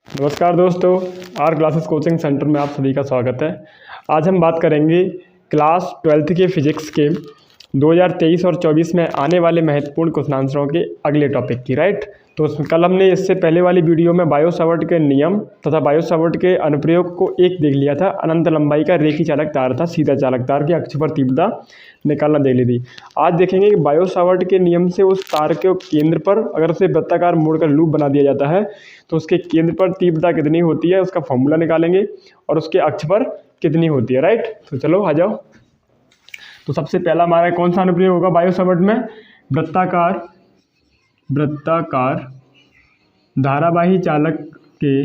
नमस्कार दोस्तों, are classes coaching centre में आप सभी का स्वागत है। आज हम बात करेंगे क्लास 12th के फिजिक्स के 2023 और 24 में आने वाले महत्वपूर्ण क्वेश्चन आंसरों के अगले टॉपिक की। राइट, तो कल हमने इससे पहले वाली वीडियो में बायो सावर्ट के नियम तथा बायो सावर्ट के अनुप्रयोग को एक देख लिया था। अनंत लंबाई का रेखी चालक तार था, सीधा चालक तार की अक्ष पर तीव्रता निकालना देख ली थी। आज देखेंगे कि बायो सावर्ट के नियम से उस तार के केंद्र पर अगर उसे वृत्ताकार मोड़कर लूप बना दिया जाता है तो उसके केंद्र पर तीव्रता कितनी होती है, उसका फॉर्मूला निकालेंगे और उसके अक्ष पर कितनी होती है। राइट, तो चलो आ जाओ। तो सबसे पहला हमारा कौन सा अनुप्रयोग होगा बायो सावर्ट में? वृत्ताकार धारावाही चालक के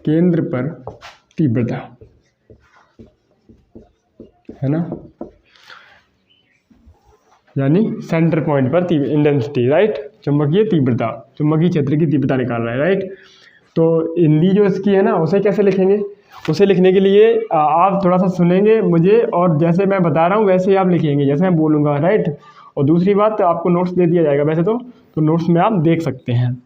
केंद्र पर तीव्रता, है ना, यानी सेंटर पॉइंट पर इंटेंसिटी। राइट, चुंबकीय तीव्रता, चुंबकीय क्षेत्र की तीव्रता निकाल रहा है। राइट, तो हिंदी जो इसकी है ना, उसे कैसे लिखेंगे? उसे लिखने के लिए आप थोड़ा सा सुनेंगे मुझे और जैसे मैं बता रहा हूँ वैसे ही आप लिखेंगे, जैसे मैं बोलूँगा। राइट, और दूसरी बात, आपको नोट्स दे दिया जाएगा वैसे तो नोट्स में आप देख सकते हैं।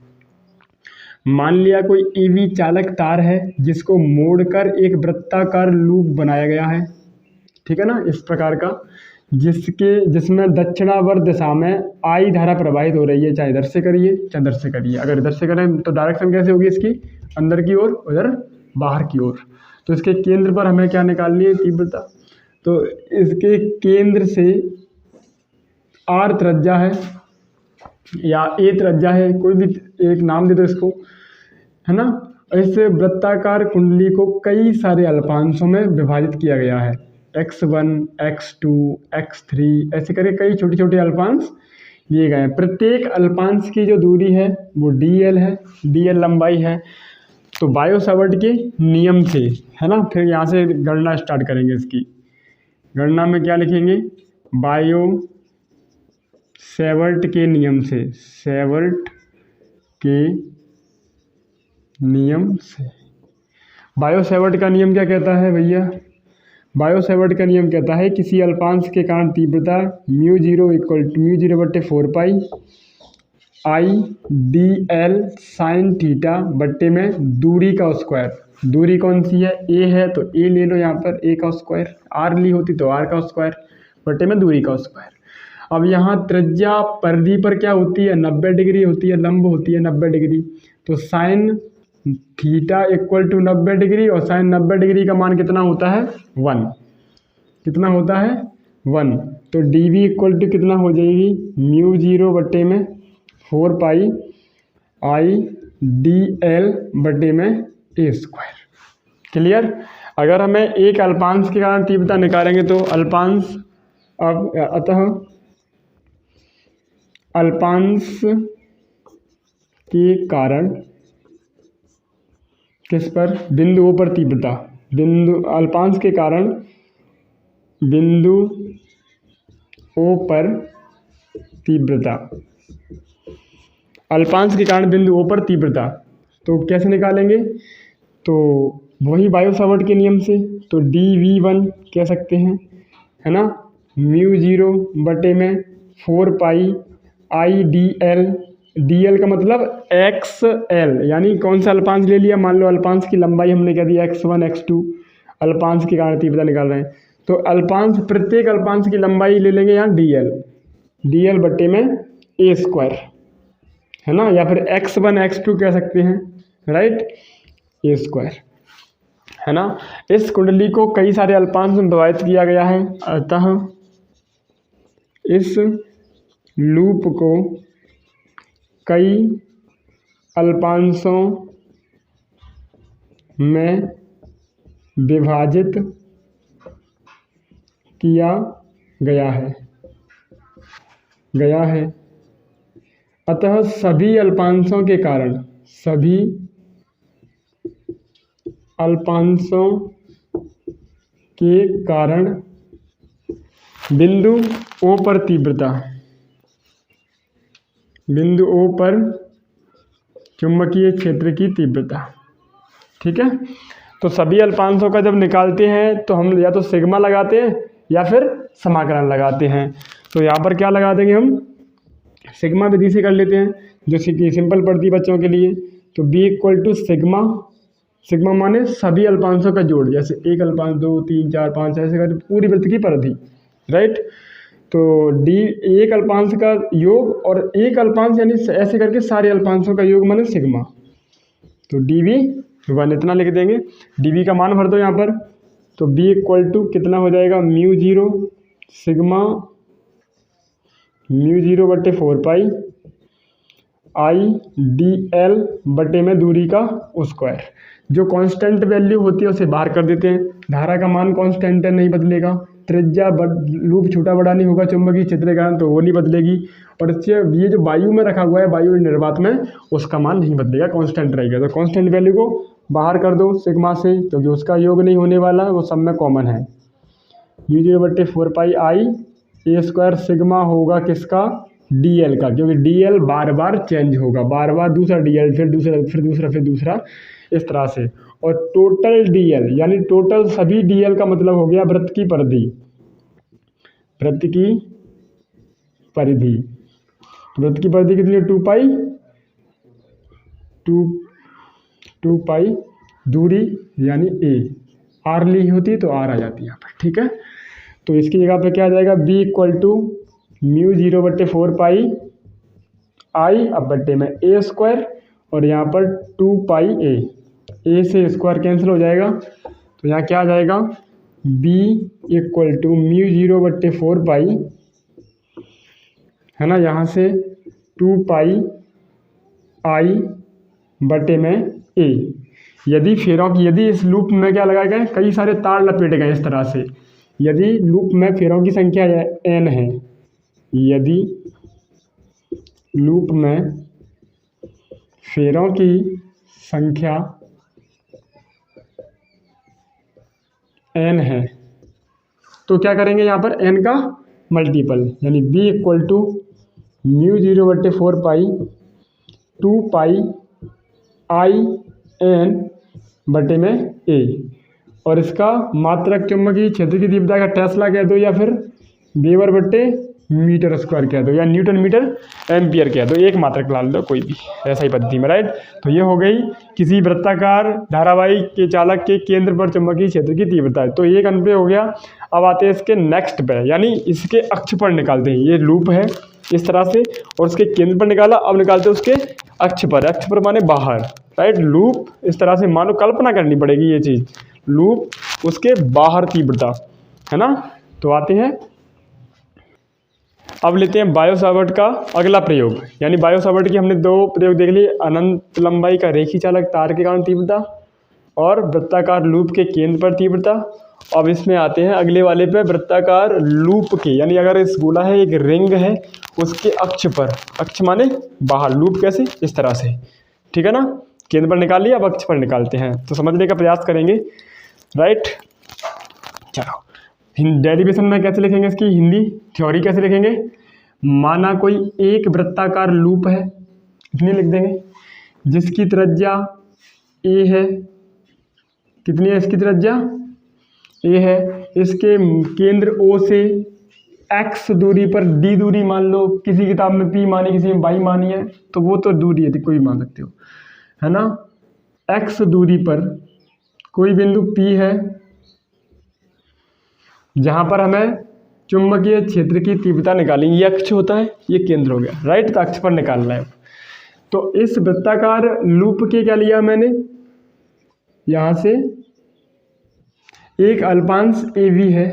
मान लिया कोई ईवी चालक तार है जिसको मोड़कर एक वृत्ताकार लूप बनाया गया है, ठीक है ना, इस प्रकार का, जिसमें दक्षिणावर्त दिशा में आई धारा प्रवाहित हो रही है, चाहे इधर से करिए चाहे इधर से करिए। अगर इधर से करें तो डायरेक्शन कैसे होगी इसकी? अंदर की ओर, उधर बाहर की ओर। तो इसके केंद्र पर हमें क्या निकालनी है? तीव्रता। तो इसके केंद्र से आर त्रिज्या है या ए त्रिज्या है, कोई भी एक नाम दे दो इसको, है ना। इस वृत्ताकार कुंडली को कई सारे अल्पांशों में विभाजित किया गया है, x1, x2, x3 ऐसे करके कई छोटे छोटे अल्पांश लिए गए हैं। प्रत्येक अल्पांश की जो दूरी है वो dl है, dl लंबाई है। तो बायो सावर्ट के नियम से, है ना, फिर यहाँ से गणना स्टार्ट करेंगे। इसकी गणना में क्या लिखेंगे? बायो सावर्ट के नियम से, सावर्ट के नियम से। बायो सावर्ट का नियम क्या कहता है भैया? बायो सावर्ट का नियम कहता है किसी अल्पांश के कारण तीव्रता μ0 = 4π/I/dl साइन थीटा बट्टे में दूरी का स्क्वायर। दूरी कौन सी है? a है तो a ले लो, यहाँ पर a का स्क्वायर। r ली होती तो r का स्क्वायर बट्टे में दूरी का स्क्वायर। अब यहाँ त्रिज्या परिधि पर क्या होती है? 90 डिग्री होती है, लंब होती है 90 डिग्री। तो साइन थीटा = 90 डिग्री और साइन 90 डिग्री का मान कितना होता है? 1। कितना होता है? 1। तो dv = कितना हो जाएगी? μ0 बट्टे में 4π/I/dl बट्टे में a स्क्वायर। क्लियर? अगर हमें एक अल्पांश के कारण तीव्रता निकालेंगे तो अतः अल्पांश के कारण किस पर? बिंदु O पर तीव्रता। अल्पांश के कारण बिंदु O पर तीव्रता, अल्पांश के कारण बिंदु O पर तीव्रता। तो कैसे निकालेंगे? तो वही बायो सावर्ट के नियम से। तो dv1 कह सकते हैं, है ना, μ0 बटे में 4π/I/dl। dl का मतलब xl, यानी कौन सा अल्पांश ले लिया? मान लो अल्पांश की लंबाई हमने कह दिया x1, x2, अल्पांश के कारण तीव्रता निकाल रहे हैं। तो अल्पांश, प्रत्येक अल्पांश की लंबाई ले लेंगे यहाँ dl बट्टे में a स्क्वायर, है ना, या फिर x1, x2 कह सकते हैं। राइट, a स्क्वायर, है ना। इस कुंडली को कई सारे अल्पांश में विभाजित किया गया है, अतः इस लूप को कई अल्पांशों में विभाजित किया गया है। अतः सभी अल्पांशों के कारण बिंदु O पर तीव्रता, बिंदु O पर चुंबकीय क्षेत्र की तीव्रता, ठीक है। तो सभी अल्पांशों का जब निकालते हैं तो हम या तो सिग्मा लगाते हैं या फिर समाकलन लगाते हैं। तो यहाँ पर क्या लगा देंगे हम, सिग्मा विधि से कर लेते हैं जो सिंपल पड़ती है बच्चों के लिए। तो B equal to sigma, sigma माने सभी अल्पांशों का जोड़, जैसे एक अल्पांश 2 3 4 5 ऐसे कर पूरी वृत्त की परिधि, राइट। तो डी एक अल्पांश का योग और एक अल्पांश यानी ऐसे करके सारे अल्पांशों का योग माने सिग्मा। तो डी वी 1 इतना लिख देंगे। डी वी का मान भर दो यहाँ पर। तो बी इक्वल टू कितना हो जाएगा, mu zero sigma mu zero बटे 4 पाई आई डी एल बटे में दूरी का स्क्वायर। जो कांस्टेंट वैल्यू होती है उसे बाहर कर देते हैं। धारा का मान कांस्टेंट है, नहीं बदलेगा। त्रिज्या लूप छोटा बड़ा नहीं होगा चुंबकीय क्षेत्र के कारण, तो वो नहीं बदलेगी। और इससे ये जो वायु में रखा हुआ है, वायु निर्वात में, उसका मान नहीं बदलेगा, कांस्टेंट रहेगा। तो कांस्टेंट वैल्यू को बाहर कर दो सिग्मा से, क्योंकि उसका योग नहीं होने वाला, वो सब में कॉमन है। यू जीरो बटे 4 पाई आई ए स्क्वायर सिग्मा होगा किसका, डी एल का, क्योंकि डी एल बार बार चेंज होगा, बार बार दूसरा डी एल फिर दूसरा फिर दूसरा फिर दूसरा, इस तरह से। और टोटल डी एल यानी टोटल सभी डी एल का मतलब हो गया वृत्त की परिधि, वृत्त की परिधि। वृत्त की परिधि कितनी है, 2 पाई, 2 पाई दूरी यानी ए, आर ली होती तो आर आ जाती है यहाँ पर, ठीक है। तो इसकी जगह पे क्या आ जाएगा, B equal to mu zero बटे 4 पाई आई अब बटे में ए स्क्वायर, और यहाँ पर 2 पाई ए से स्क्वायर कैंसिल हो जाएगा। तो यहाँ क्या आ जाएगा, B equal to mu zero बटे 4 पाई, है ना, यहाँ से 2 पाई आई बटे में ए। यदि इस लूप में क्या लगाए गए, कई सारे तार लपेटे गए इस तरह से। यदि लूप में फेरों की संख्या n है, यदि लूप में फेरों की संख्या n है, तो क्या करेंगे यहाँ पर n का मल्टीपल, यानी b equal to mu zero बटे 4 पाई 2 पाई आई n बटे में a। और इसका मात्रक चुंबकीय क्षेत्र की तीव्रता का टेस्ला कह दो, या फिर वेबर बटे मीटर स्क्वायर कह दो, या न्यूटन मीटर एम्पियर कह दो, एक मात्रक डाल दो कोई भी, ऐसा ही पद्धति में, राइट। तो ये हो गई किसी वृत्ताकार धारावाही के चालक के केंद्र पर चुंबकीय क्षेत्र की तीव्रता। तो एक अनपे हो गया। अब आते हैं इसके नेक्स्ट पे, यानी इसके अक्ष पर निकालते हैं। ये लूप है इस तरह से, और उसके केंद्र पर निकाला, अब निकालते हैं उसके अक्ष पर। अक्ष पर माने बाहर, राइट। लूप इस तरह से, मानो कल्पना करनी पड़ेगी ये चीज़, लूप उसके बाहर तीव्रता, है ना। तो आते हैं, अब लेते हैं बायो सावर्ट का अगला प्रयोग। यानी बायो सावर्ट की हमने 2 प्रयोग देख लिए, अनंत लंबाई का रेखी चालक तार के कारण तीव्रता और वृत्ताकार लूप के केंद्र पर तीव्रता। अब इसमें आते हैं अगले वाले पे, वृत्ताकार लूप के, यानी अगर इस गोला है, एक रिंग है, उसके अक्ष पर, अक्ष माने बाहर, लूप कैसे, इस तरह से, ठीक है ना। केंद्र पर निकाल लिया, अब अक्ष पर निकालते हैं। तो समझने का प्रयास करेंगे, राइट। चलो, डेरिवेशन में कैसे लिखेंगे, इसकी हिंदी थ्योरी कैसे लिखेंगे। माना कोई एक वृत्ताकार लूप है, इतनी लिख देंगे, जिसकी त्रिज्या ए है। कितनी है इसकी त्रिज्या, ए है। इसके केंद्र ओ से x दूरी पर d दूरी मान लो, किसी किताब में p मानी, किसी में y मानी है, तो वो तो दूरी है, कोई मान सकते हो, है ना। x दूरी पर कोई बिंदु p है, जहाँ पर हमें चुंबकीय क्षेत्र की तीव्रता निकालेंगे। ये अक्ष होता है, ये केंद्र हो गया, राइट। तो अक्ष पर निकालना है। तो इस वृत्ताकार लूप के क्या लिया मैंने, यहाँ से एक अल्पांश AB है,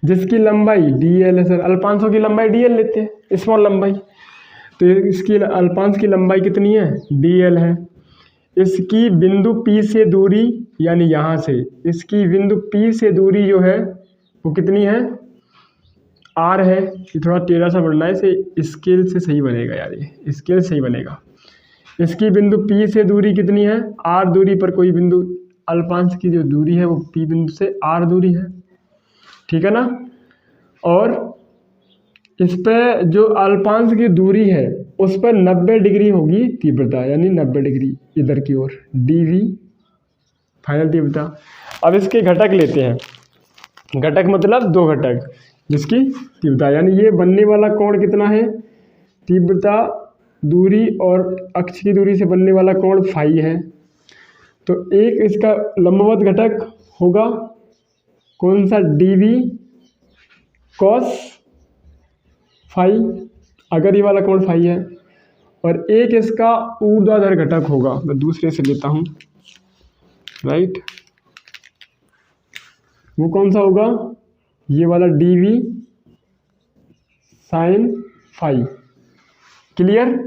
जिसकी लंबाई DL है। सर अल्पांशों की लंबाई DL लेते हैं, स्मॉल लंबाई। तो इसकी अल्पांश की लंबाई कितनी है, DL है। इसकी बिंदु P से दूरी, यानी यहाँ से इसकी बिंदु P से दूरी जो है वो कितनी है, R है। ये थोड़ा टेढ़ा सा बढ़ना है, इसे स्केल से सही बनेगा यार, ये स्केल सही बनेगा। इसकी बिंदु P से दूरी कितनी है, R दूरी पर कोई बिंदु, अल्पांश की जो दूरी है वो P बिंदु से R दूरी है, ठीक है ना। और इस पर जो अल्पांश की दूरी है उस पर 90 डिग्री होगी तीव्रता, यानी 90 डिग्री इधर की ओर, DV फाइनल तीव्रता। अब इसके घटक लेते हैं, घटक मतलब दो घटक जिसकी तीव्रता, यानी ये बनने वाला कोण कितना है, तीव्रता दूरी और अक्ष की दूरी से बनने वाला कोण फाई है। तो एक इसका लंबवत घटक होगा कौन सा, dv cos फाई, अगर ये वाला कोण फाई है, और एक इसका ऊर्ध्वाधर घटक होगा, मैं दूसरे से लेता हूँ, राइट, वो कौन सा होगा, ये वाला dv साइन फाई। क्लियर।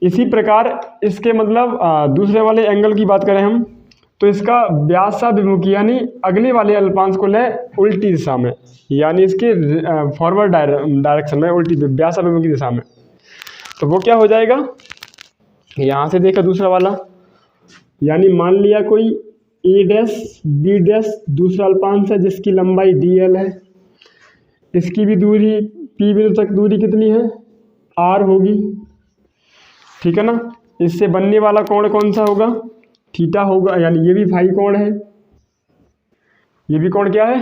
इसी प्रकार इसके मतलब दूसरे वाले एंगल की बात करें हम, तो इसका व्यासाभिमुखी यानी अगले वाले अल्पांश को लें उल्टी दिशा में, यानी इसके फॉरवर्ड डायरेक्शन में, उल्टी व्यासाभिमुखी दिशा में, तो वो क्या हो जाएगा, यहाँ से देखा दूसरा वाला, यानी मान लिया कोई ए डैश बी डैश दूसरा अल्पांश है जिसकी लंबाई dl है, इसकी भी दूरी पी बिंदु तक दूरी कितनी है, r होगी, ठीक है ना। इससे बनने वाला कोण कौन सा होगा, थीटा होगा, यानी ये भी फाई कोण है, ये भी कोण क्या है,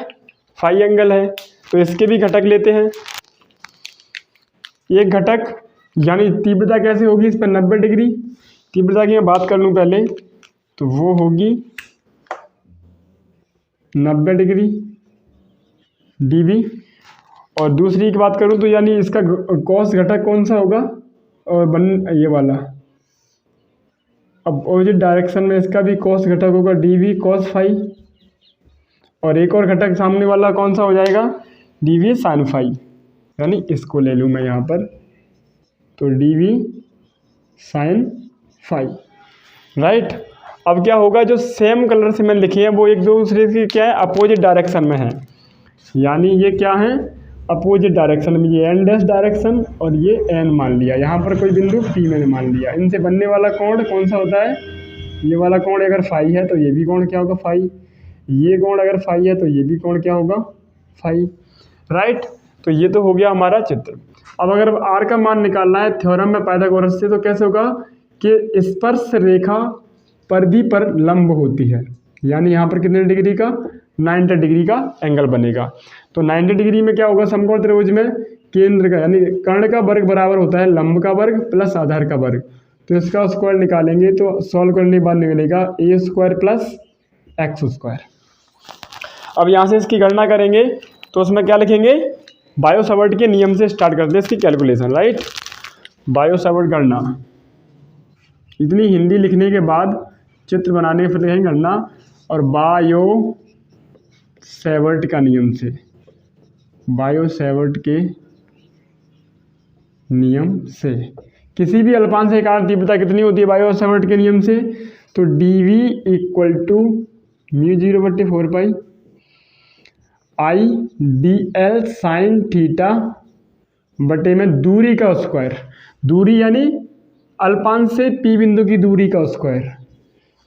फाई एंगल है। तो इसके भी घटक लेते हैं, एक घटक यानी तीव्रता कैसे होगी इस पर 90 डिग्री, तीव्रता की मैं बात कर लूँ पहले, तो वो होगी 90 डिग्री dv, और दूसरी की बात करूँ तो यानी इसका कॉस घटक कौन सा होगा, और ये वाला, अब अपोजिट डायरेक्शन में इसका भी कॉस घटक होगा dv cos फाई, और एक और घटक सामने वाला कौन सा हो जाएगा, dv sin फाई, यानी इसको ले लूँ मैं यहाँ पर, तो dv sin फाई, राइट। अब क्या होगा, जो सेम कलर से मैंने लिखे हैं वो एक दूसरे के क्या है, अपोजिट डायरेक्शन में है, यानी ये क्या है, अपोजिट डायरेक्शन में, ये एन डैश डायरेक्शन और ये एन मान लिया, यहाँ पर कोई बिंदु पी मैंने मान लिया, इनसे बनने वाला कोण कौन सा होता है, ये वाला कोण अगर फाई है तो ये भी कोण क्या होगा, फाई, ये कोण अगर फाई है तो ये भी कोण क्या होगा, फाई, राइट। तो ये तो हो गया हमारा चित्र। अब अगर आर का मान निकालना है थ्योरम में पाइथागोरस से, तो कैसे होगा कि स्पर्श रेखा परिधि पर लंब होती है, यानी यहाँ पर कितने डिग्री का, 90 डिग्री का एंगल बनेगा। तो 90 डिग्री में क्या होगा, समकोण त्रिभुज में केंद्र का यानी कर्ण का वर्ग बराबर होता है लंब का वर्ग प्लस आधार का वर्ग, तो इसका स्क्वायर निकालेंगे तो सॉल्व करने के बाद निकलेगा ए स्क्वायर प्लस एक्स स्क्वायर। अब यहाँ से इसकी गणना करेंगे तो उसमें क्या लिखेंगे, बायो सावर्ट के नियम से स्टार्ट करते हैं इसकी कैलकुलेशन, राइट। बायो सावर्ट गणना, इतनी हिंदी लिखने के बाद चित्र बनाने के फिर लिखेंगे गणना, और बायो सावर्ट का नियम से, बायो सावर्ट के नियम से किसी भी अल्पांश के कारण तीव्रता कितनी होती है बायो सावर्ट के नियम से, तो dv equal to μ0/4 pi dl sine theta बटे में दूरी का स्क्वायर, दूरी यानी अल्पांश से पी बिंदु की दूरी का स्क्वायर,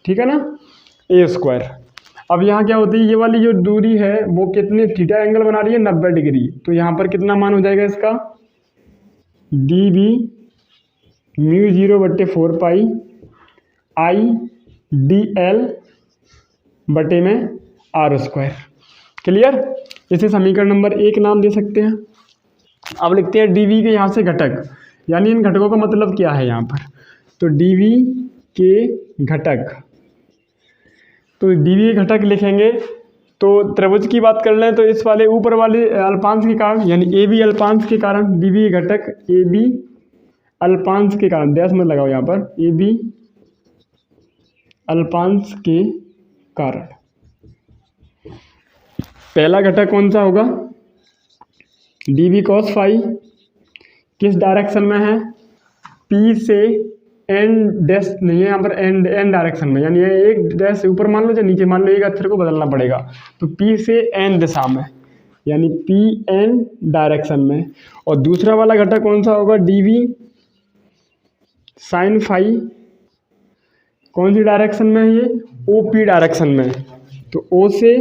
ठीक है ना, ए स्क्वायर। अब यहाँ क्या होती है, ये वाली जो दूरी है वो कितने थीटा एंगल बना रही है, 90 डिग्री, तो यहाँ पर कितना मान हो जाएगा इसका, dv μ0/4 पाई आई dl बटे में r स्क्वायर। क्लियर। इसे समीकरण नंबर 1 नाम दे सकते हैं। अब लिखते हैं dv के यहाँ से घटक, यानी इन घटकों का मतलब क्या है यहाँ पर, तो dv के घटक, तो dv के घटक लिखेंगे तो त्रिभुज की बात कर लें तो इस वाले ऊपर वाले अल्पांश के कारण यानी ए बी अल्पांश के कारण dv के घटक ए बी अल्पांश के कारण, डैश में लगाओ यहाँ पर, ए बी अल्पांश के कारण। पहला घटक कौन सा होगा, dv cos फाई, किस डायरेक्शन में है, P से एन डैश नहीं है यहाँ पर, एन डायरेक्शन में, यानी एक डैश ऊपर मान लो या नीचे मान लो, एक अक्षर को बदलना पड़ेगा, तो P से एन दिशा में, यानी P एन डायरेक्शन में। और दूसरा वाला घटक कौन सा होगा, dv साइन फाई, कौन सी डायरेक्शन में है ये, OP डायरेक्शन में, तो O से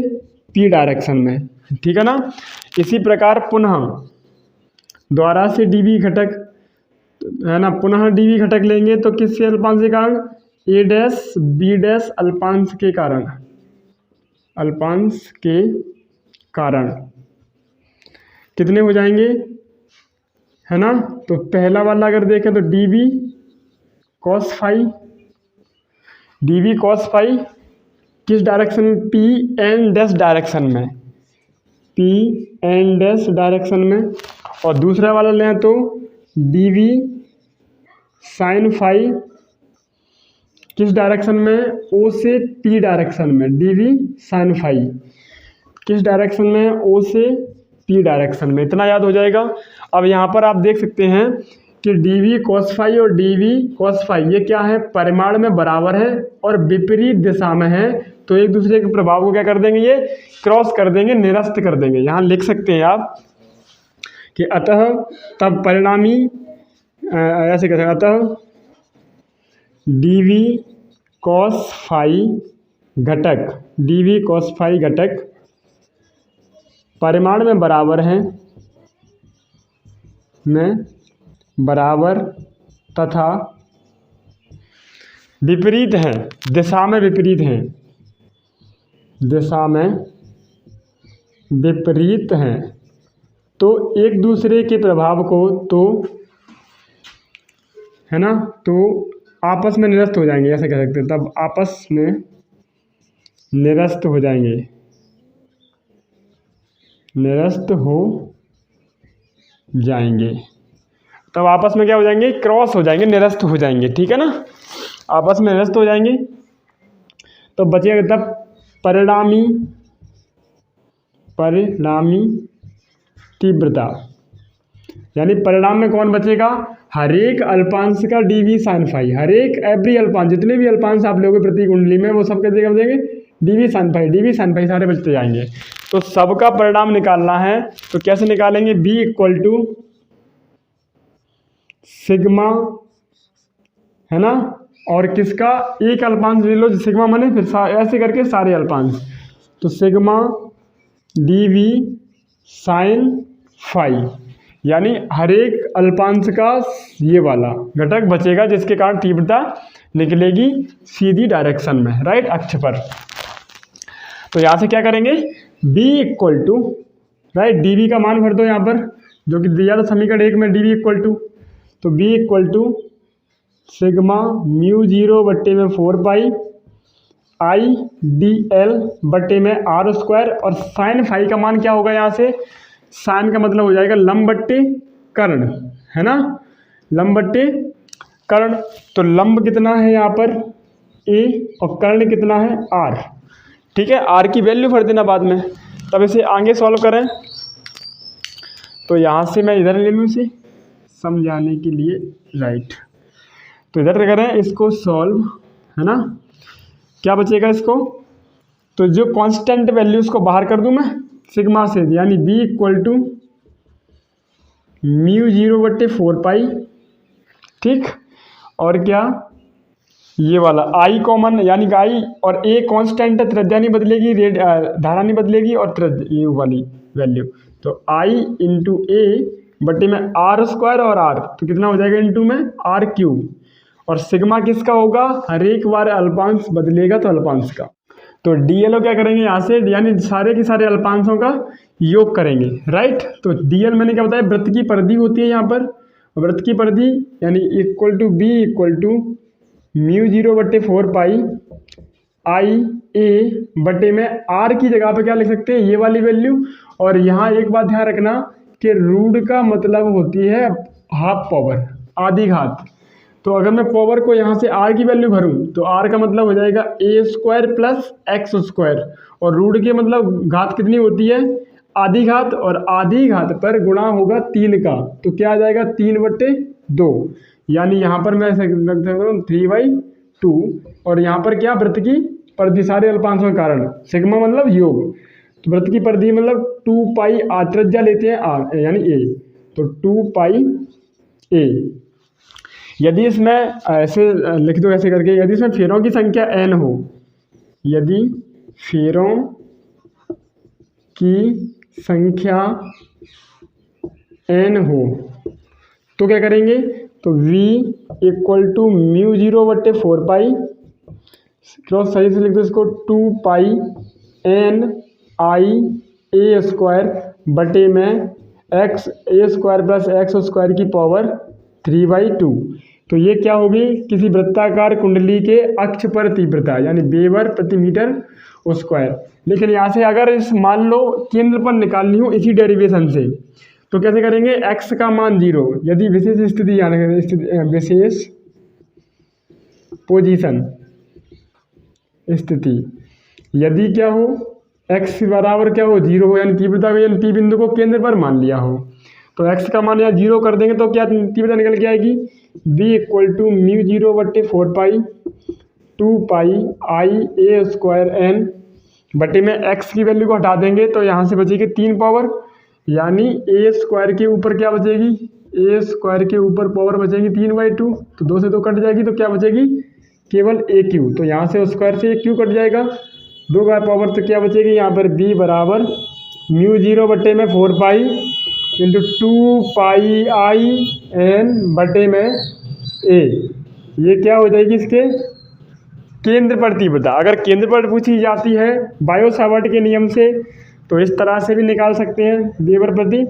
P डायरेक्शन में, ठीक है ना। इसी प्रकार पुनः द्वारा से dv घटक है ना, पुनः dv घटक लेंगे तो किससे अल्पांश के कारण, ए डैश बी डैश अल्पांश के कारण, अल्पांश के कारण कितने हो जाएंगे, है ना। तो पहला वाला अगर देखें तो dv cos phi, dv cos phi किस डायरेक्शन में, p एन डैश डायरेक्शन में, p एन डैश डायरेक्शन में। और दूसरा वाला लें तो dv साइन फाई किस डायरेक्शन में, o से p डायरेक्शन में, dv साइन फाई किस डायरेक्शन में, o से p डायरेक्शन में। इतना याद हो जाएगा। अब यहाँ पर आप देख सकते हैं कि dv cos फाई और dv cos फाई ये क्या है, परिमाण में बराबर है और विपरीत दिशा में है, तो एक दूसरे के प्रभाव को क्या कर देंगे, ये क्रॉस कर देंगे, निरस्त कर देंगे। यहाँ लिख सकते हैं आप कि अतः तब परिणामी ऐसे कहते हैं, अतः dv cos फाई घटक, dv cos फाई घटक परिमाण में बराबर हैं, में बराबर तथा विपरीत हैं, दिशा में विपरीत हैं, दिशा में विपरीत हैं। तो एक दूसरे के प्रभाव को तो, है ना, तो आपस में निरस्त हो जाएंगे, ऐसे कह सकते हैं। तब आपस में निरस्त हो जाएंगे, निरस्त हो जाएंगे। तब आपस में क्या हो जाएंगे, क्रॉस हो जाएंगे, निरस्त हो जाएंगे, ठीक है ना, आपस में निरस्त हो जाएंगे। तो बचेगा तब परिणामी, परिणामी तीव्रता, यानी परिणाम में कौन बचेगा, हर एक अल्पांश का dv साइन फाई, हर एक एवरी अल्पांश, जितने भी अल्पांश आप लोगों प्रति कुंडली में, वो सब कैसे कर देंगे, dv sine phi, dv sine phi सारे बचते जाएंगे। तो सबका परिणाम निकालना है, तो कैसे निकालेंगे, b इक्वल टू सिग्मा, है ना, और किसका, एक अल्पांश ले लो सिग्मा माने, फिर ऐसे करके सारे अल्पांश, तो सिग्मा dv साइन फाई, यानी हर एक अल्पांश का ये वाला घटक बचेगा, जिसके कारण तीव्रता निकलेगी सीधी डायरेक्शन में, राइट, अक्ष पर। तो यहाँ से क्या करेंगे, b equal to, right, dv का मान भर दो यहाँ पर, जो कि दिया था समीकरण 1 में, dv इक्वल टू, तो b equal to sigma mu 0 बट्टे में 4 पाई आई डी एल बट्टे में आर स्क्वायर। और साइन फाई का मान क्या होगा, यहाँ से साइन का मतलब हो जाएगा लंब बट्टे कर्ण, है ना, लंब बट्टे कर्ण। तो लंब कितना है यहाँ पर a और कर्ण कितना है r, ठीक है, r की वैल्यू भर देना बाद में। तब इसे आगे सॉल्व करें, तो यहाँ से मैं इधर ले लूँ इसे समझाने के लिए, राइट। तो इधर करें इसको सॉल्व, है ना, क्या बचेगा इसको, तो जो कांस्टेंट वैल्यूज को बाहर कर दूं मैं सिग्मा से, यानी b इक्वल टू म्यू 0 बट्टे 4 पाई, ठीक, और क्या ये वाला i कॉमन, यानी कि i और a कांस्टेंट है, त्रिज्या नहीं बदलेगी, धारा नहीं बदलेगी, और ये वाली वैल्यू, तो i इंटू ए बट्टे में आर स्क्वायर और r, तो कितना हो जाएगा इंटू में r क्यूब। और सिग्मा किसका होगा, हर एक बार अल्पांश बदलेगा तो अल्पांश का। तो डीएलओ क्या करेंगे यहाँ से, यानी सारे के सारे अल्पांशों का योग करेंगे, राइट। तो डीएल मैंने क्या बताया, वृत्त की परिधि होती है यहाँ पर, वृत्त की परिधि यानी equal to B equal to mu 0 बट्टे 4 पाई आई ए बट्टे में आर की जगह पे क्या लिख सकते हैं, ये वाली वैल्यू। और यहाँ एक बात ध्यान रखना कि रूट का मतलब होती है हाफ पावर, आधी घात। तो अगर मैं पावर को यहाँ से r की वैल्यू भरूँ तो r का मतलब हो जाएगा a square plus x square, और रूट के मतलब घात कितनी होती है, आधी घात, और आधी घात पर गुणा होगा 3 का, तो क्या आ जाएगा 3/2, यानी यहाँ पर मैं रख सकता हूँ 3/2। और यहाँ पर क्या, वृत्त की परिधि सारे अल्पांशों के कारण, सिग्मा मतलब योग, तो वृत्त की परिधि मतलब 2 पाई r, त्रिज्या लेते हैं r यानी a, तो 2 पाई a। यदि इसमें ऐसे लिख दो ऐसे करके, यदि इसमें फेरों की संख्या n हो, यदि फेरों की संख्या n हो तो क्या करेंगे, तो v इक्वल टू म्यू 0 बट्टे 4 पाई, क्रॉस सही से लिख दो इसको 2 पाई एन आई ए स्क्वायर बटे में एक्स ए स्क्वायर प्लस एक्स स्क्वायर की पावर 3/2। तो ये क्या होगी, किसी वृत्ताकार कुंडली के अक्ष पर तीव्रता यानी वेबर प्रति मीटर स्क्वायर। लेकिन यहाँ से अगर इस मान लो केंद्र पर निकालनी हो इसी डेरिवेशन से, तो कैसे करेंगे, x का मान 0 यदि विशेष स्थिति यानी विशेष पोजीशन स्थिति यदि क्या हो x बराबर क्या हो 0 हो, यानी तीव्रता को यानी P बिंदु को केंद्र पर मान लिया हो, तो x का मान यहाँ 0 कर देंगे तो क्या तीव्रता निकल के आएगी, b = μ0/4 2 पाई आई ए स्क्वायर एन बटे में x की वैल्यू को हटा देंगे तो यहाँ से बचेगी 3 पावर, यानी ए स्क्वायर के ऊपर क्या बचेगी, ए स्क्वायर के ऊपर पावर बचेगी 3/2, तो 2 से 2 कट जाएगी तो क्या बचेगी केवल ए क्यू। तो यहाँ से स्क्वायर से क्यू कट जाएगा, 2 का पावर तो क्या बचेगी यहाँ पर b बराबर μ0/4 pi into 2 pi I N बटे में ए। ये क्या हो जाएगी इसके केंद्र पर तीव्रता। अगर केंद्र पर पूछी जाती है बायो सावर्ट के नियम से तो इस तरह से भी निकाल सकते हैं, वेबर प्रति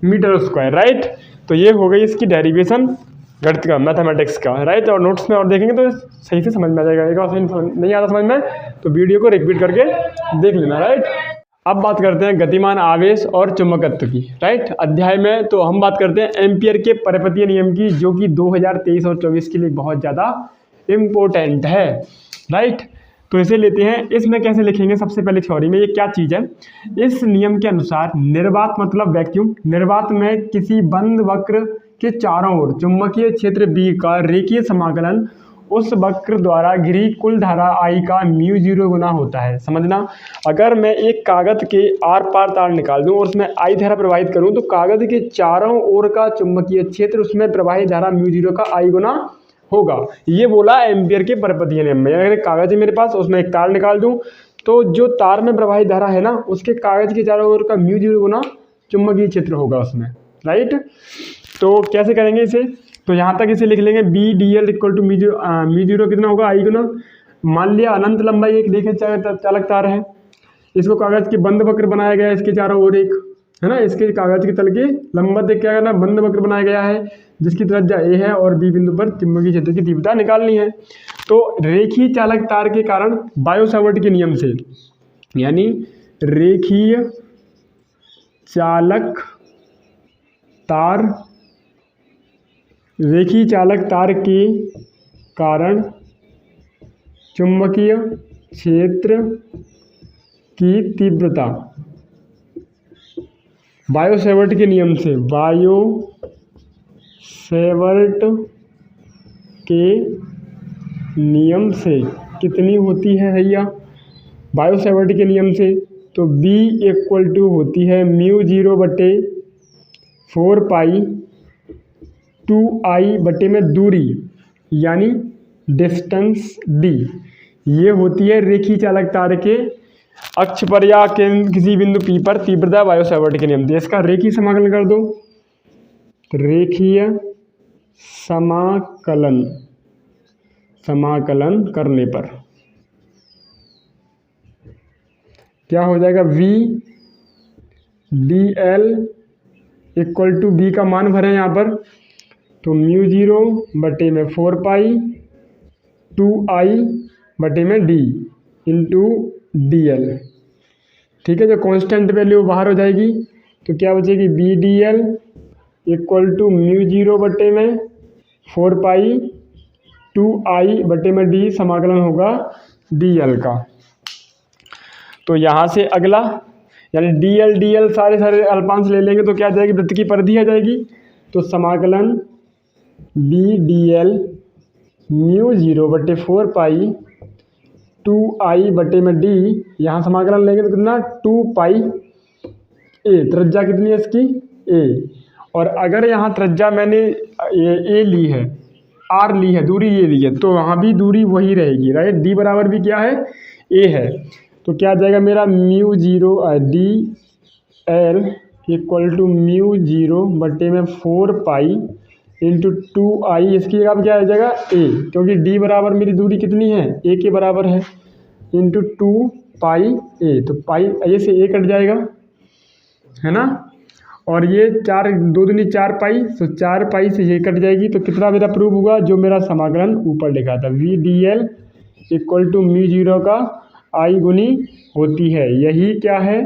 मीटर स्क्वायर, राइट। तो ये हो गई इसकी डेरिवेशन गणित का, मैथमेटिक्स का, राइट। और नोट्स में और देखेंगे तो सही से समझ में आ जाएगा। एक बार नहीं आता समझ में तो वीडियो को रिपीट करके देख लेना, राइट। अब बात करते हैं गतिमान आवेश और चुंबकत्व की, राइट। अध्याय में तो हम बात करते हैं एम्पियर के पर्पतीय नियम की, जो कि 2023 और 24 के लिए बहुत ज़्यादा इम्पोर्टेंट है, राइट। तो इसे लेते हैं, इसमें कैसे लिखेंगे, सबसे पहले थ्योरी में ये क्या चीज़ है। इस नियम के अनुसार निर्वात मतलब वैक्यूम, निर्वात में किसी बंद वक्र के चारों ओर चुंबकीय क्षेत्र B का रेखीय समाकलन उस वक्र द्वारा घिरी कुल धारा I का μ0 गुना होता है। समझना, अगर मैं एक कागज के आर पार तार निकाल दूं और उसमें I धारा प्रवाहित करूं तो कागज के चारों ओर का चुंबकीय क्षेत्र उसमें प्रवाहित धारा μ0 का I गुना होगा। ये बोला एम्पियर के पर्पतीय नियम में। अगर कागज है मेरे पास, उसमें एक तार निकाल दूं तो जो तार में प्रवाहित धारा है ना, उसके कागज के चारों ओर का μ0 गुना चुंबकीय क्षेत्र होगा उसमें, राइट। तो कैसे करेंगे इसे, तो यहाँ तक इसे लिख लेंगे BdL = μ0 कितना होगा I गुना। मान लिया अनंत लंबाई एक रेखीय चालक तार है, इसको कागज के बंद वक्र बनाया गया है, इसके चारों ओर एक है ना, इसके कागज के तल के लंबवत क्या करना, बंद वक्र बनाया गया है जिसकी त्रिज्या A है और B बिंदु पर चुंबकीय क्षेत्र की तीव्रता निकालनी है। तो रेखीय चालक तार के कारण बायो सावर्ट के नियम से, यानी रेखीय चालक तार के कारण चुंबकीय क्षेत्र की तीव्रता बायो सावर्ट के नियम से, बायो सावर्ट के नियम से कितनी होती है भैया, बायो सावर्ट के नियम से तो B = होती है μ0/4 पाई 2I बटे में दूरी यानी डिस्टेंस D। ये होती है रेखीय चालक तार के अक्ष पर या किसी बिंदु P पर तीव्रता बायो सावर्ट के नियम से। इसका रेखीय समाकलन कर दो, रेखीय समाकलन करने पर क्या हो जाएगा, VdL = B का मान भरें यहाँ पर, तो μ0/4 पाई 2I बटे में D इंटू DL, ठीक है। जो कांस्टेंट वैल्यू बाहर हो जाएगी तो क्या बचेगी, BdL = μ0/4 पाई 2I बटे में D, समाकलन होगा DL का। तो यहाँ से अगला यानी DL सारे अल्पांश ले लेंगे तो क्या आ जाएगी, वृत्त की परिधि आ जाएगी। तो समाकलन BdL μ0/4 पाई 2I बटे में D, यहाँ समाकलन लेंगे तो कितना 2 पाई A, त्रिज्या कितनी है इसकी A। और अगर यहाँ त्रिज्या मैंने A ली है, R ली है, दूरी ये ली है, तो वहाँ भी दूरी वही रहेगी, राइट। D बराबर भी क्या है A है, तो क्या आ जाएगा मेरा DL = μ0/4 पाई इंटू 2I, इसकी जगह क्या आ जाएगा A, क्योंकि D बराबर मेरी दूरी कितनी है A के बराबर है, इंटू 2 पाई ए, तो पाई ए से ए कट जाएगा, है ना। और ये 4 2 दूनी 4 पाई, तो 4 पाई से ये कट जाएगी। तो कितना मेरा प्रूव हुआ, जो मेरा समाकलन ऊपर लिखा था V D L equal to mu zero का आई गुनी होती है। यही क्या है,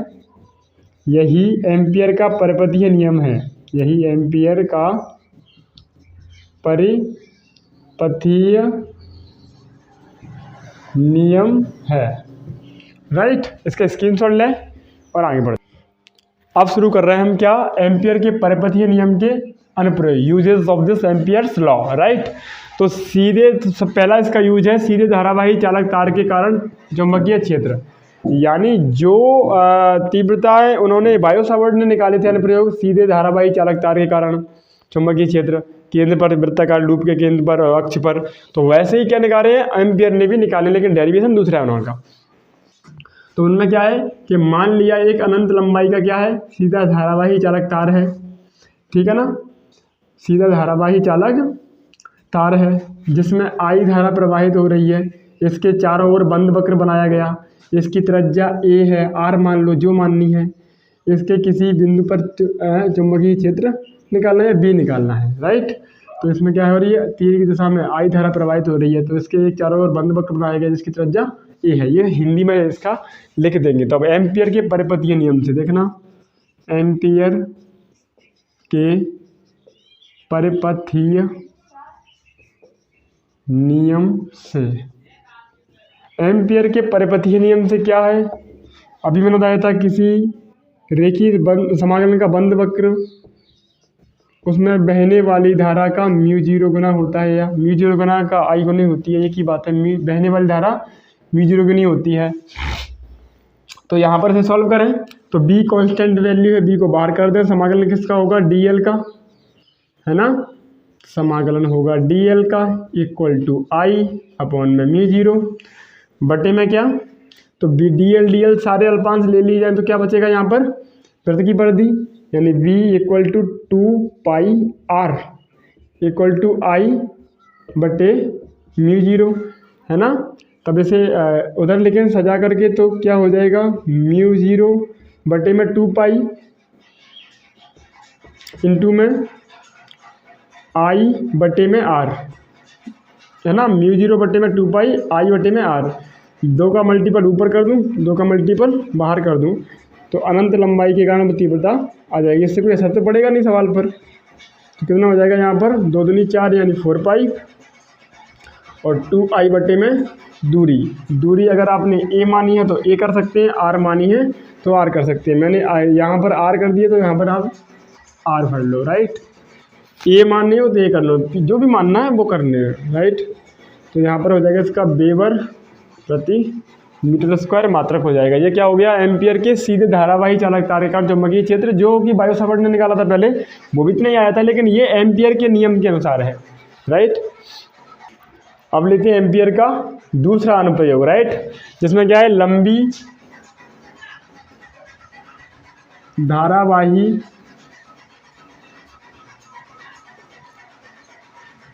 यही एम्पियर का परिपथीय नियम है, यही एम्पियर का परिपथीय नियम है, राइट। इसका स्क्रीनशॉट लें और आगे बढ़ते। अब शुरू कर रहे हैं हम क्या, एम्पियर के परिपथीय नियम के अनुप्रयोग, uses of this Ampere's law, right. तो सीधे पहला इसका यूज है सीधे धारावाही चालक तार के कारण चुंबकीय क्षेत्र, यानी जो तीव्रताएं उन्होंने बायो सावर्ट ने निकाले थे अनुप्रयोग, सीधे धारावाही चालक तार के कारण चुंबकीय क्षेत्र केंद्र पर, वृत्ताकार लूप के केंद्र पर और अक्ष पर, तो वैसे ही क्या निकाले हैं एम्पियर ने भी निकाले, लेकिन डेरिवेशन दूसरा है उनका। तो उनमें क्या है कि मान लिया एक अनंत लंबाई का क्या है, सीधा धारावाही चालक तार है, ठीक है ना, सीधा धारावाही चालक तार है जिसमें आई धारा प्रवाहित हो रही है, इसके चारों ओर बंद वक्र बनाया गया, इसकी त्रिज्या ए है, आर मान लो जो माननी है, इसके किसी बिंदु पर चुंबकीय क्षेत्र निकालना है, बी निकालना है, राइट। तो इसमें क्या हो रही है, तीर की दिशा में आई धारा प्रवाहित हो रही है, तो इसके एक चारों ओर बंद वक्र बनाया गया जिसकी त्रिज्या ए है। ये हिंदी में इसका लिख देंगे। तो अब एम्पियर के परिपथीय नियम से देखना, एम्पियर के परिपथीय नियम से, एम्पियर के परिपथीय नियम से क्या है, अभी मैंने बताया था किसी रेखीय समाकलन का बंद वक्र, उसमें बहने वाली धारा का म्यू जीरो गुना होता है, या म्यू जीरो गुना का आई गुनी होती है, एक ही बात है, बहने वाली धारा म्यू जीरो गुनी होती है। तो यहाँ पर से सॉल्व करें तो बी कांस्टेंट वैल्यू है, बी को बाहर कर दें, समाकलन किसका होगा, डी एल का, है ना, समाकलन होगा डी एल का इक्वल टू आई अपॉन में म्यू जीरो बटे में क्या, तो बी डी एल सारे अल्पांश ले लिए जाए तो क्या बचेगा यहाँ पर, प्रति की परिधि, यानी v equal to 2 pi R equal to I बटे म्यू जीरो, है ना। तब इसे उधर लिखें सजा करके, तो क्या हो जाएगा, म्यू जीरो बटे में 2 पाई इंटू में आई बटे में आर, है ना, म्यू जीरो बटे में 2 पाई आई बटे में आर, 2 का मल्टीपल ऊपर कर दूं, 2 का मल्टीपल बाहर कर दूं, तो अनंत लंबाई के कारण तीव्रता आ जाएगी। इससे कोई असर तो पड़ेगा नहीं सवाल पर। तो कितना हो जाएगा यहाँ पर, 2 दूनी 4 यानी 4 पाई और 2 आई बटे में दूरी अगर आपने ए मानी है तो ए कर सकते हैं, आर मानी है तो आर कर सकते हैं। मैंने यहाँ पर आर कर दिया तो यहाँ पर आप आर भर लो, राइट। ए माननी हो तो ए कर लो, जो भी मानना है वो करने है, राइट। तो यहाँ पर हो जाएगा इसका वेबर प्रति मीटर स्क्वायर मात्रक हो जाएगा। ये क्या हो गया, एम्पियर के सीधे धारावाही चालक तार के कारण चुंबकीय क्षेत्र, जो कि बायो सावर्ट ने निकाला था पहले, वो भी इतना ही आया था, लेकिन ये एम्पियर के नियम के अनुसार है, राइट। अब लेते हैं एम्पियर का दूसरा अनुप्रयोग, राइट, जिसमें क्या है, लंबी धारावाही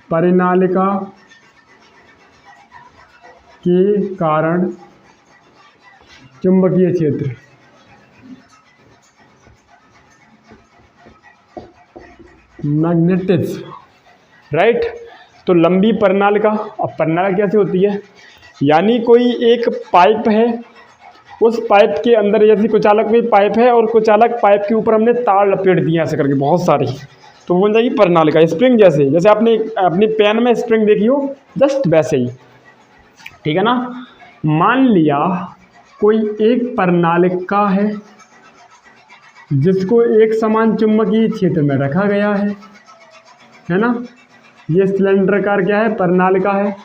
परिनालिका के कारण चुंबकीय क्षेत्र, मैग्नेटिज्म, राइट। तो लंबी परिनालिका, अब परिनालिका कैसे होती है, यानी कोई एक पाइप है, उस पाइप के अंदर जैसे कुचालक में पाइप है और कुचालक पाइप के ऊपर हमने तार लपेट दिए ऐसे करके बहुत सारी, तो वो बन जाएगी परिनालिका। स्प्रिंग जैसे आपने अपनी पेन में स्प्रिंग देखी हो, जस्ट वैसे ही, ठीक है ना। मान लिया कोई एक परिनालिका है जिसको एक समान चुंबकीय क्षेत्र में रखा गया है ना। ये सिलेंडराकार क्या है, परिनालिका है।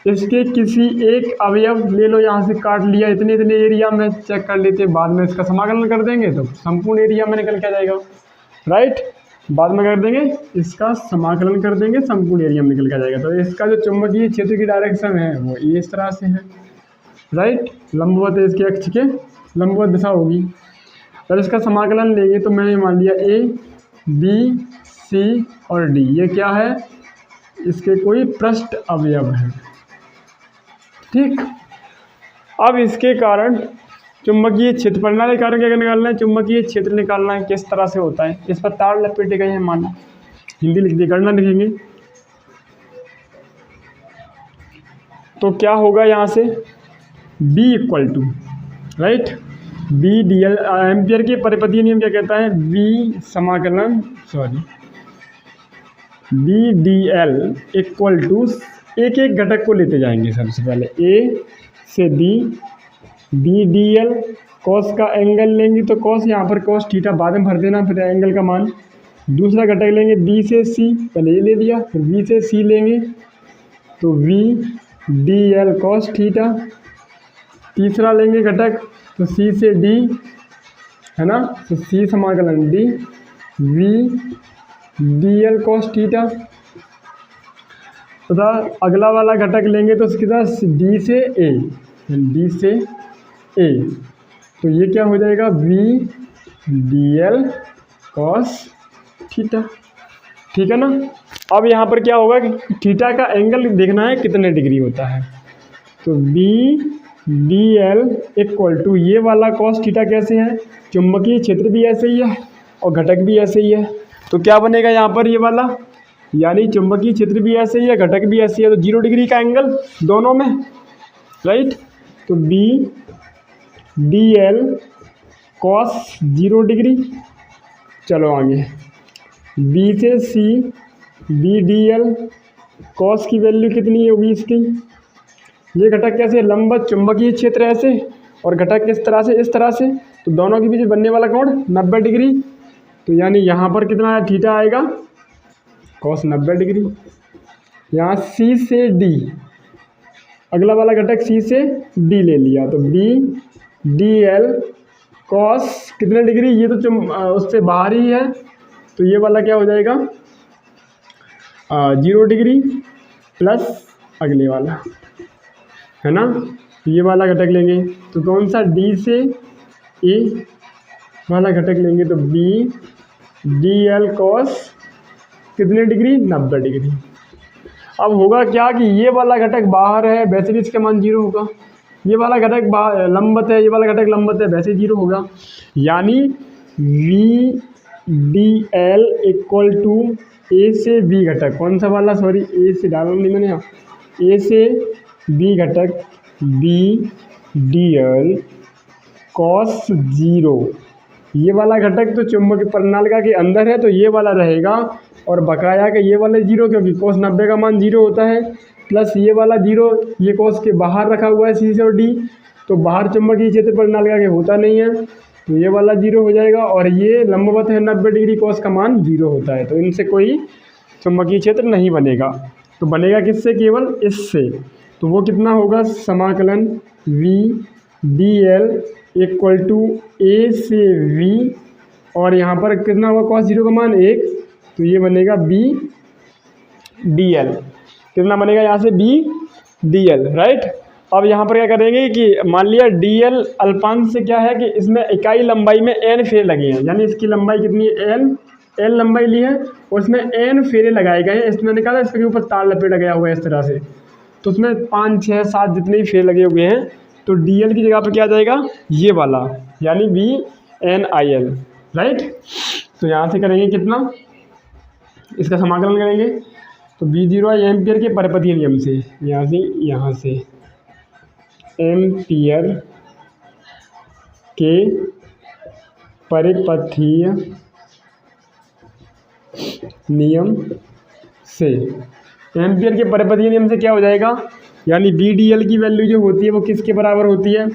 इसके किसी एक अवयव ले लो, यहाँ से काट लिया, इतने एरिया में चेक कर लेते, बाद में इसका समाकलन कर देंगे तो संपूर्ण एरिया में निकल के आ जाएगा, राइट। बाद में कर देंगे इसका समाकलन कर देंगे, संपूर्ण एरिया में निकल के आ जाएगा। तो इसका जो चुंबकीय क्षेत्र की डायरेक्शन है वो इस तरह से है, राइट, लंबवत है, इसके अक्ष के लंबवत दिशा होगी। और इसका समाकलन लेंगे तो मैंने मान लिया ए बी सी और डी, ये क्या है, इसके कोई पृष्ठ अवयव है, ठीक। अब इसके कारण चुंबकीय क्षेत्र, प्रणाली के कारण क्या निकालना है, चुंबकीय क्षेत्र निकालना है। किस तरह से होता है, इस पर तार लपेटे गए हैं माना, हिंदी लिख दी, गणना लिखेंगे तो क्या होगा यहाँ से B equal to, right, B D L, Ampere के परिपथीय नियम क्या कहता है, बी समाकलन B D L equal to, एक एक घटक को लेते जाएंगे। सबसे पहले ए से बी डी एल, कॉस का एंगल लेंगे तो कॉस, यहाँ पर कॉस थीटा बाद में भर देना, फिर एंगल का मान। दूसरा घटक लेंगे बी से सी, पहले ये ले लिया, फिर बी से सी लेंगे तो V D L cos theta. तीसरा लेंगे घटक तो सी से डी, है ना, तो सी समाकलन D V D L cos theta तथा अगला वाला घटक लेंगे तो उसके साथ डी से ए, डी से ए, तो ये क्या हो जाएगा V D L cos theta, ठीक है ना। अब यहाँ पर क्या होगा कि थीटा का एंगल देखना है कितने डिग्री होता है, तो B D L equal to, ये वाला कॉस थीटा कैसे है, चुंबकीय क्षेत्र भी ऐसे ही है और घटक भी ऐसे ही है, तो क्या बनेगा यहाँ पर ये वाला, यानी चुंबकीय क्षेत्र भी ऐसे ही है, घटक भी ऐसे ही है, तो 0 डिग्री का एंगल दोनों में, राइट। तो B D L cos 0 degree. चलो आगे, बी से C B D L cos की वैल्यू कितनी होगी इसकी, ये घटक कैसे, लंबवत चुंबकीय क्षेत्र ऐसे और घटक किस तरह से, इस तरह से, तो दोनों के बीच बनने वाला कोण 90 डिग्री, तो यानी यहाँ पर कितना है थीटा आएगा कॉस 90 डिग्री। यहाँ सी से डी, अगला वाला घटक सी से डी ले लिया तो बी डी एल कॉस कितने डिग्री, ये तो उससे बाहर ही है, तो ये वाला क्या हो जाएगा 0 डिग्री प्लस अगले वाला, है ना, ये वाला घटक लेंगे तो कौन सा, डी से ए वाला घटक लेंगे तो बी डी एल कॉस कितने डिग्री 90 डिग्री। अब होगा क्या कि ये वाला घटक बाहर है, वैसे भी इसका मान 0 होगा, ये वाला घटक लंबवत है, ये वाला घटक लंबवत है, वैसे 0 होगा, यानी V D L equal to A से बी घटक, कौन सा वाला, सॉरी ए से डाला नहीं मैंने यहाँ, ए से बी घटक बी डी एल कॉस 0, ये वाला घटक तो चुंबकीय प्रणालिका के अंदर है तो ये वाला रहेगा, और बकाया का ये वाला 0 क्योंकि कॉस 90 का मान 0 होता है, प्लस ये वाला 0, ये कॉस के बाहर रखा हुआ है सी से और डी, तो बाहर चुंबकीय क्षेत्र प्रणालिका के होता नहीं है, तो ये वाला 0 हो जाएगा, और ये लंबवत है 90 डिग्री, कॉस का मान 0 होता है, तो इनसे कोई चुंबकीय क्षेत्र नहीं बनेगा, तो बनेगा किससे, केवल इससे, तो वो कितना होगा, समाकलन V D L equal to A से वी, और यहाँ पर कितना होगा कॉस 0 का मान 1, तो ये बनेगा बी डी एल, कितना बनेगा यहाँ से बी डी एल, राइट। अब यहाँ पर क्या करेंगे कि मान लिया डी एल अल्पांश से क्या है कि इसमें इकाई लंबाई में एन फेरे लगे हैं, यानी इसकी लंबाई कितनी है एल लंबाई ली है और इसमें एन फेरे लगाए गए हैं, इसमें निकाला, इसके ऊपर तार लपेटा गया हुआ है इस तरह से, तो उसमें 5 6 7 जितने भी फेरे लगे हुए हैं, तो डी एल की जगह पर क्या आ जाएगा ये वाला, यानी V N I L, right. तो यहाँ से करेंगे कितना, इसका समाकलन करेंगे तो बी 0 है एम्पियर के परिपथीय नियम से, यहाँ से एम्पियर के परिपथीय नियम से, एम्पियर के परिपथीय नियम से क्या हो जाएगा, यानी बी डी एल की वैल्यू जो होती है वो किसके बराबर होती है,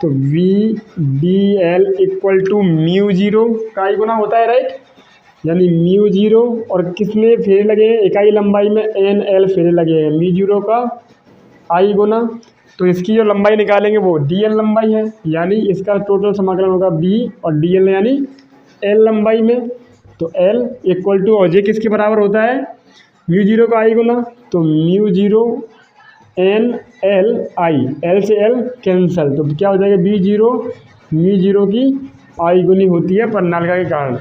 तो V D L equal to mu 0 का ही गुना होता है, राइट, यानी म्यू 0 और किसमें फेरे लगे हैं, इकाई लंबाई में एन एल फेरे लगे हैं, म्यू 0 का आई गुना, तो इसकी जो लंबाई निकालेंगे वो डी एल लंबाई है, यानी इसका टोटल समाकलन होगा बी और डी एल यानी एल लंबाई में, तो एल इक्वल टू, और जे किसके बराबर होता है म्यू 0 का आई गुना, तो mu 0 N L I, L से एल कैंसल, तो क्या हो जाएगा बी 0 म्यू 0 की आई गुनी होती है प्रणालिका के कारण,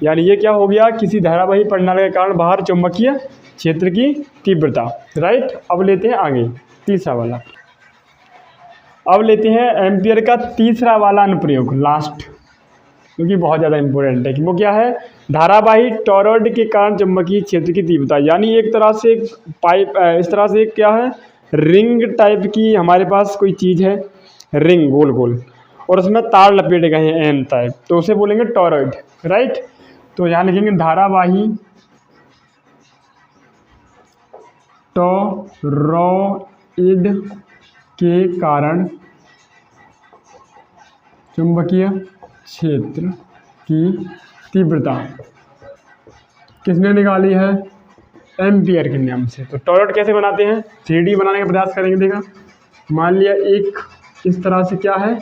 यानी ये क्या हो गया, किसी धारावाही प्रणाली के कारण बाहर चुंबकीय क्षेत्र की तीव्रता, राइट। अब लेते हैं आगे तीसरा वाला, अब लेते हैं एम्पियर का तीसरा वाला अनुप्रयोग, लास्ट, क्योंकि बहुत ज़्यादा इंपॉर्टेंट है कि वो क्या है, धारावाही टॉरॉयड के कारण चुंबकीय क्षेत्र की तीव्रता। यानी एक तरह से एक पाइप, इस तरह से एक क्या है, रिंग टाइप की हमारे पास कोई चीज़ है, रिंग गोल गोल, और उसमें तार लपेटे गए हैं एन टाइप, तो उसे बोलेंगे टॉरॉयड, राइट। तो यहाँ लिखेंगे धारावाही टॉरॉयड के कारण चुंबकीय क्षेत्र की तीव्रता किसने निकाली है, एम्पियर के नियम से। तो टॉरॉयड कैसे बनाते हैं, 3D बनाने का प्रयास करेंगे। देखा, मान लिया एक इस तरह से क्या है,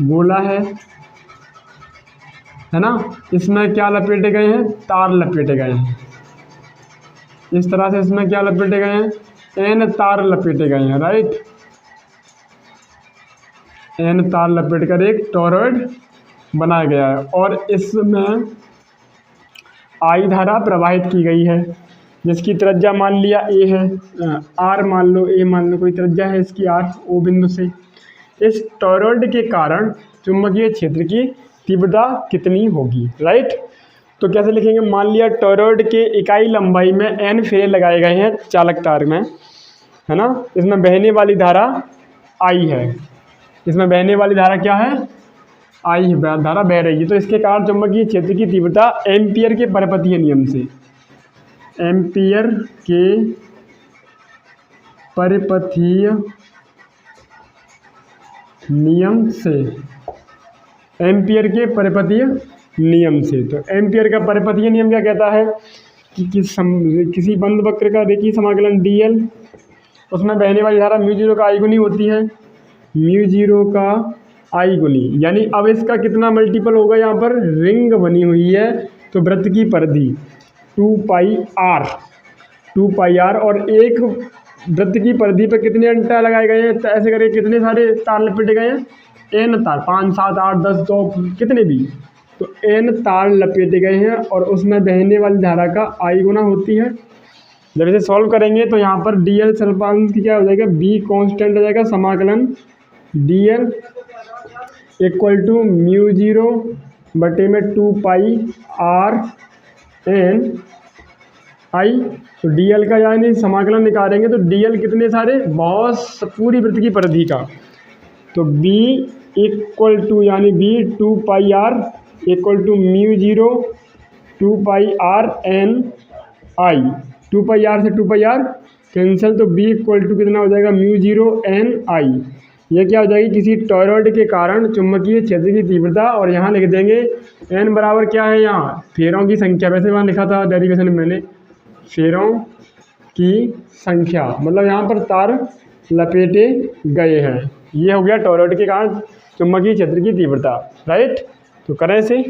गोला है ना, इसमें क्या लपेटे गए हैं, तार लपेटे गए हैं, इस तरह से इसमें क्या लपेटे गए हैं, एन तार लपेटे गए हैं, राइट। एन तार लपेट कर एक टॉरॉयड बनाया गया है, और इसमें आई धारा प्रवाहित की गई है, जिसकी त्रिज्या मान लिया ए है, आर मान लो, ए मान लो, कोई त्रिज्या है इसकी आर, ओ बिंदु से। इस टॉरॉयड के कारण चुंबकीय क्षेत्र की तीव्रता कितनी होगी, राइट। तो कैसे लिखेंगे, मान लिया टॉरॉयड के इकाई लंबाई में एन फेरे लगाए गए हैं चालक तार में, है ना। इसमें बहने वाली धारा आई है, इसमें बहने वाली धारा क्या है, आई है, धारा बह रही है। तो इसके कारण चुंबकीय क्षेत्र की तीव्रता एम्पियर के परिपथीय नियम से, एम्पियर के परिपथीय नियम से, एम्पियर के परिपथीय नियम से। तो एम्पियर का परिपथीय नियम क्या कहता है कि किसी बंद वक्र का रेखीय समाकलन dl, उसमें बहने वाली धारा μ0 का आई गुनी होती है, μ0 का आई गुनी। यानी अब इसका कितना मल्टीपल होगा, यहाँ पर रिंग बनी हुई है तो वृत्त की परिधि 2πr, और एक वृत्त की परिधि पर कितने अंटा लगाए गए हैं, तो ऐसे करके कितने सारे तार लपेटे गए हैं, एन तार, 5 7 8 10 100 कितने भी, तो एन तार लपेटे गए हैं, और उसमें बहने वाली धारा का आई गुना होती है। जब इसे सॉल्व करेंगे तो यहाँ पर dl सल्फांश की क्या हो जाएगा, b कांस्टेंट हो जाएगा, समाकलन dl इक्वल टू μ0 बटे में 2πr n i। तो dl का यानी समाकलन निकालेंगे तो dl कितने सारे, बहुत पूरी वृत्त की परिधि का, तो b इक्वल टू यानी b 2πr equal to μ0 2πr n i, 2πr से 2πr कैंसिल, तो b इक्वल टू कितना हो जाएगा, μ0 n i। यह क्या हो जाएगी, किसी टॉरॉयड के कारण चुंबकीय क्षेत्र की तीव्रता, और यहाँ लिख देंगे n बराबर क्या है, यहाँ फेरों की संख्या, वैसे वहाँ लिखा था डेरिवेशन में मैंने, फेरों की संख्या, मतलब यहाँ पर तार लपेटे गए हैं। ये हो गया टॉरॉयड के कारण चुंबकीय क्षेत्र की तीव्रता, राइट। तो करें से